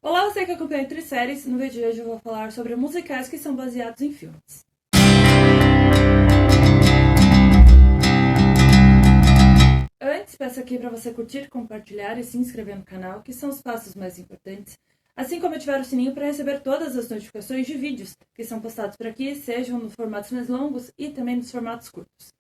Olá, você que acompanha Entre Séries. No vídeo de hoje eu vou falar sobre musicais que são baseados em filmes. Antes, peço aqui para você curtir, compartilhar e se inscrever no canal, que são os passos mais importantes, assim como ativar o sininho para receber todas as notificações de vídeos que são postados por aqui, sejam nos formatos mais longos e também nos formatos curtos.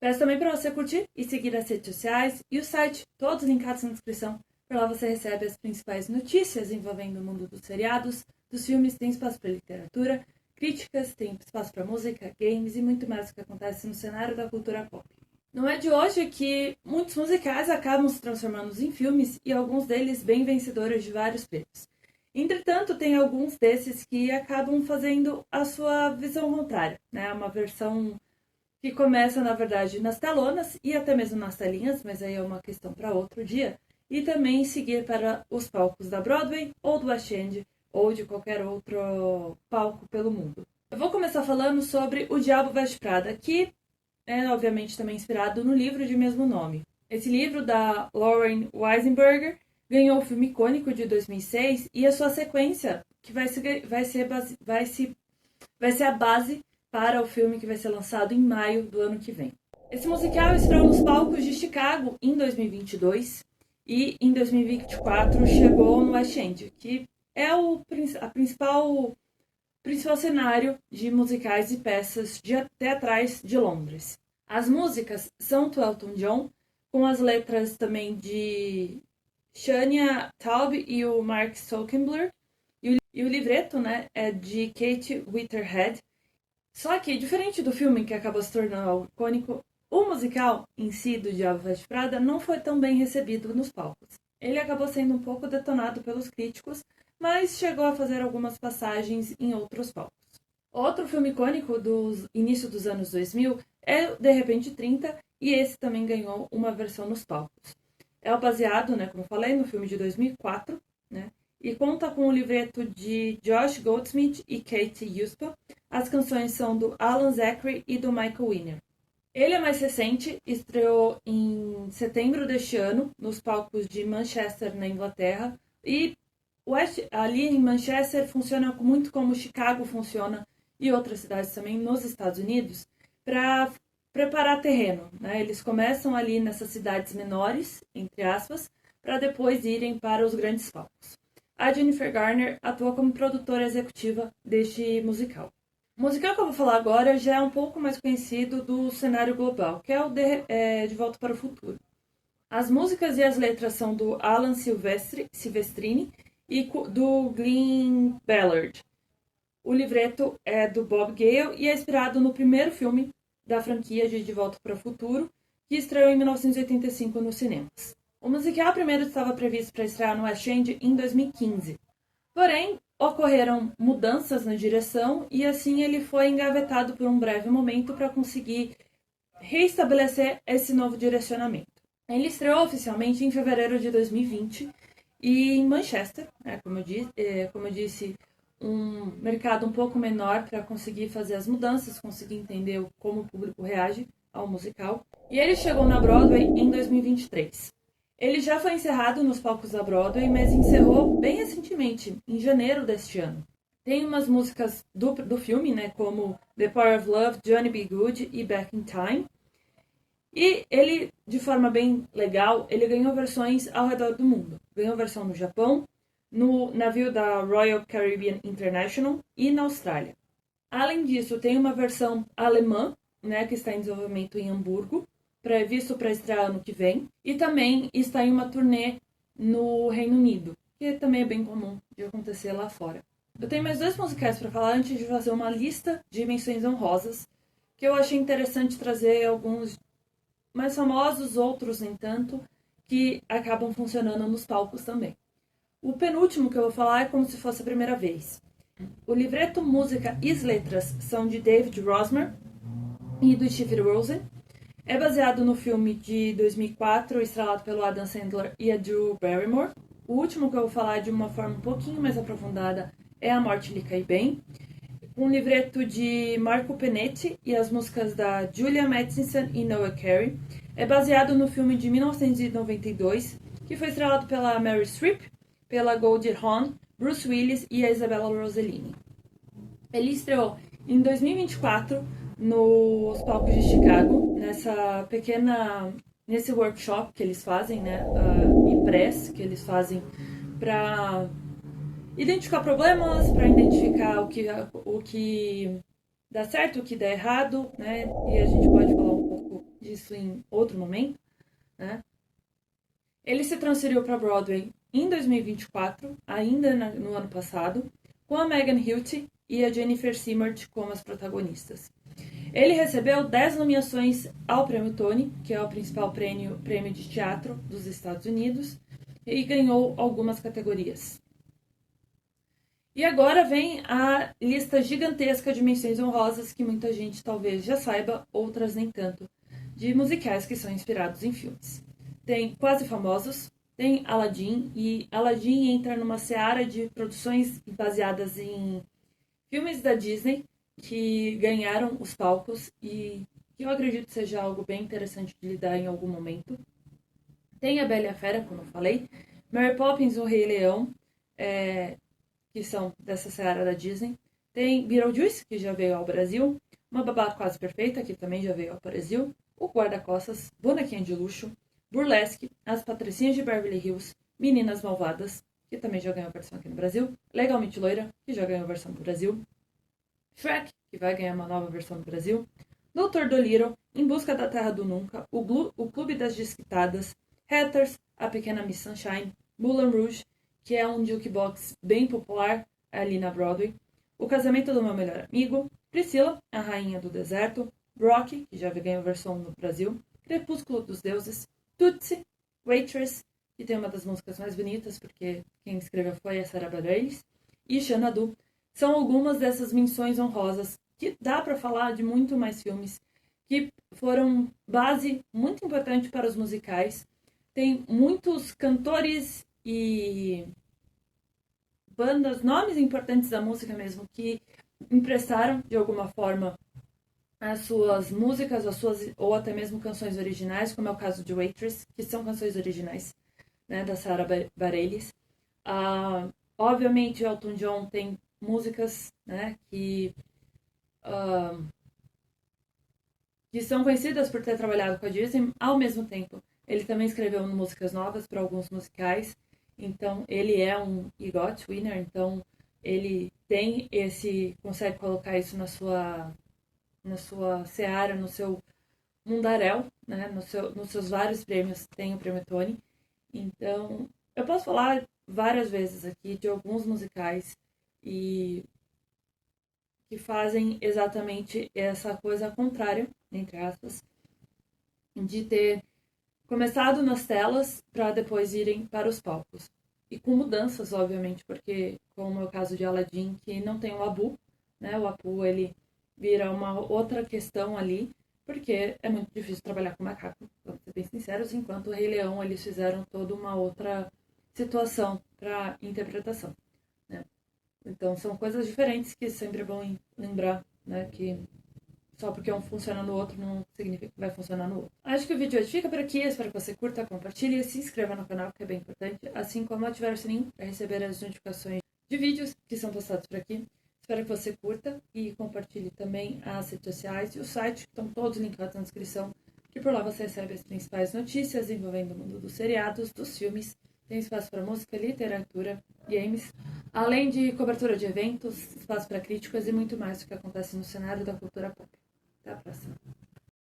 Peço também para você curtir e seguir as redes sociais e o site, todos linkados na descrição. Por lá você recebe as principais notícias envolvendo o mundo dos seriados, dos filmes, tem espaço para literatura, críticas, tem espaço para música, games e muito mais que acontece no cenário da cultura pop. Não é de hoje que muitos musicais acabam se transformando em filmes e alguns deles bem vencedores de vários prêmios. Entretanto, tem alguns desses que acabam fazendo a sua visão contrária, né? Uma versão que começa, na verdade, nas telonas e até mesmo nas telinhas, mas aí é uma questão para outro dia, e também seguir para os palcos da Broadway ou do West End ou de qualquer outro palco pelo mundo. Eu vou começar falando sobre O Diabo Veste Prada, que é obviamente também inspirado no livro de mesmo nome. Esse livro da Lauren Weisenberger ganhou o filme icônico de 2006 e a sua sequência, que vai ser a base para o filme que vai ser lançado em maio do ano que vem. Esse musical estreou nos palcos de Chicago em 2022 e em 2024 chegou no West End, que é o principal cenário de musicais e peças teatrais de Londres. As músicas são do Elton John, com as letras também de Shania Taub e o Mark Stockenbler, e o livreto, né, é de Kate Whitehead. Só que, diferente do filme que acabou se tornando algo icônico, o musical em si do Diabo Veste Prada não foi tão bem recebido nos palcos. Ele acabou sendo um pouco detonado pelos críticos, mas chegou a fazer algumas passagens em outros palcos. Outro filme icônico do início dos anos 2000 é De Repente 30, e esse também ganhou uma versão nos palcos. É baseado, né, como eu falei, no filme de 2004, né, e conta com o livreto de Josh Goldsmith e Kate Uspa. As canções são do Alan Zachary e do Michael Winner. Ele é mais recente, estreou em setembro deste ano, nos palcos de Manchester, na Inglaterra, e ali em Manchester funciona muito como Chicago funciona e outras cidades também nos Estados Unidos, para preparar terreno, né? Eles começam ali nessas cidades menores, entre aspas, para depois irem para os grandes palcos. A Jennifer Garner atua como produtora executiva deste musical. O musical que eu vou falar agora já é um pouco mais conhecido do cenário global, que é o De Volta para o Futuro. As músicas e as letras são do Alan Silvestrini e do Glenn Ballard. O livreto é do Bob Gale e é inspirado no primeiro filme da franquia de Volta para o Futuro, que estreou em 1985 nos cinemas. O musical primeiro estava previsto para estrear no West End em 2015. Porém, ocorreram mudanças na direção e assim ele foi engavetado por um breve momento para conseguir reestabelecer esse novo direcionamento. Ele estreou oficialmente em fevereiro de 2020 e em Manchester, né, como eu disse, um mercado um pouco menor para conseguir fazer as mudanças, conseguir entender como o público reage ao musical. E ele chegou na Broadway em 2023. Ele já foi encerrado nos palcos da Broadway, mas encerrou bem recentemente, em janeiro deste ano. Tem umas músicas do filme, né, como The Power of Love, Johnny B. Good e Back in Time. E ele, de forma bem legal, ele ganhou versões ao redor do mundo. Ganhou versão no Japão, no navio da Royal Caribbean International e na Austrália. Além disso, tem uma versão alemã, né, que está em desenvolvimento em Hamburgo, previsto para estrear ano que vem, e também está em uma turnê no Reino Unido, que também é bem comum de acontecer lá fora. Eu tenho mais dois musicais para falar antes de fazer uma lista de menções honrosas, que eu achei interessante trazer alguns mais famosos, outros nem tanto, que acabam funcionando nos palcos também. O penúltimo que eu vou falar é como se fosse a primeira vez. O livreto, música e as letras são de David Rosmer e do Steve Rosen. É baseado no filme de 2004, estrelado pelo Adam Sandler e a Drew Barrymore. O último que eu vou falar de uma forma um pouquinho mais aprofundada é A Morte Lhe Cai Bem, um livreto de Marco Penetti e as músicas da Julia Matheson e Noah Carey. É baseado no filme de 1992, que foi estrelado pela Meryl Streep, pela Goldie Hawn, Bruce Willis e a Isabella Rossellini. Ele estreou em 2024 nos palcos de Chicago, nesse workshop que eles fazem, né, e press que eles fazem para identificar problemas, para identificar o que dá certo, o que dá errado, né, e a gente pode falar um pouco disso em outro momento, né. Ele se transferiu para Broadway em 2024, ainda no ano passado, com a Megan Hilty e a Jennifer Simert como as protagonistas. Ele recebeu 10 nomeações ao Prêmio Tony, que é o principal prêmio de teatro dos Estados Unidos, e ganhou algumas categorias. E agora vem a lista gigantesca de menções honrosas que muita gente talvez já saiba, outras nem tanto, de musicais que são inspirados em filmes. Tem Quase Famosos, tem Aladdin, e Aladdin entra numa seara de produções baseadas em filmes da Disney que ganharam os palcos e que eu acredito seja algo bem interessante de lidar em algum momento. Tem A Bela e a Fera, como eu falei, Mary Poppins, O Rei Leão, que são dessa seara da Disney. Tem Beetlejuice, que já veio ao Brasil, Uma Babá Quase Perfeita, que também já veio ao Brasil, O Guarda-Costas, Bonequinha de Luxo, Burlesque, As Patricinhas de Beverly Hills, Meninas Malvadas, que também já ganhou a versão aqui no Brasil, Legalmente Loira, que já ganhou a versão no Brasil, Shrek, que vai ganhar uma nova versão no Brasil, Doutor Dolittle, Em Busca da Terra do Nunca, O Clube das Desquitadas, Hatters, A Pequena Miss Sunshine, Moulin Rouge, que é um jukebox bem popular ali na Broadway, O Casamento do Meu Melhor Amigo, Priscila, a Rainha do Deserto, Rocky, que já ganhou a versão no Brasil, Crepúsculo dos Deuses, Tootsie, Waitress, que tem uma das músicas mais bonitas, porque quem escreveu foi a Sarah Bareilles, e Xanadu. São algumas dessas menções honrosas que dá para falar de muito mais filmes que foram base muito importante para os musicais. Tem muitos cantores e bandas, nomes importantes da música mesmo, que emprestaram de alguma forma as suas músicas, ou até mesmo canções originais, como é o caso de Waitress, que são canções originais, né, da Sarah Bareilles. Obviamente, Elton John tem músicas, né, que são conhecidas por ter trabalhado com a Disney. Ao mesmo tempo, ele também escreveu músicas novas para alguns musicais. Então, ele é um EGOT winner, então ele tem consegue colocar isso na sua seara, no seu mundaréu, né? Nos seus vários prêmios, tem o prêmio Tony. Então, eu posso falar várias vezes aqui de alguns musicais e que fazem exatamente essa coisa contrária, entre aspas, de ter começado nas telas para depois irem para os palcos. E com mudanças, obviamente, porque, como é o caso de Aladdin, que não tem o Abu, né? O Abu, ele vira uma outra questão ali, porque é muito difícil trabalhar com macaco, vamos ser bem sinceros, enquanto o Rei Leão, eles fizeram toda uma outra situação para interpretação, né? Então, são coisas diferentes que sempre é bom lembrar, né, que só porque um funciona no outro não significa que vai funcionar no outro. Acho que o vídeo hoje fica por aqui. Espero que você curta, compartilhe e se inscreva no canal, que é bem importante. Assim como ativar o sininho para receber as notificações de vídeos que são postados por aqui. Espero que você curta e compartilhe também as redes sociais e o site, que estão todos linkados na descrição, que por lá você recebe as principais notícias envolvendo o mundo dos seriados, dos filmes. Tem espaço para música, literatura, games, além de cobertura de eventos, espaço para críticas e muito mais do que acontece no cenário da cultura pop. Até a próxima.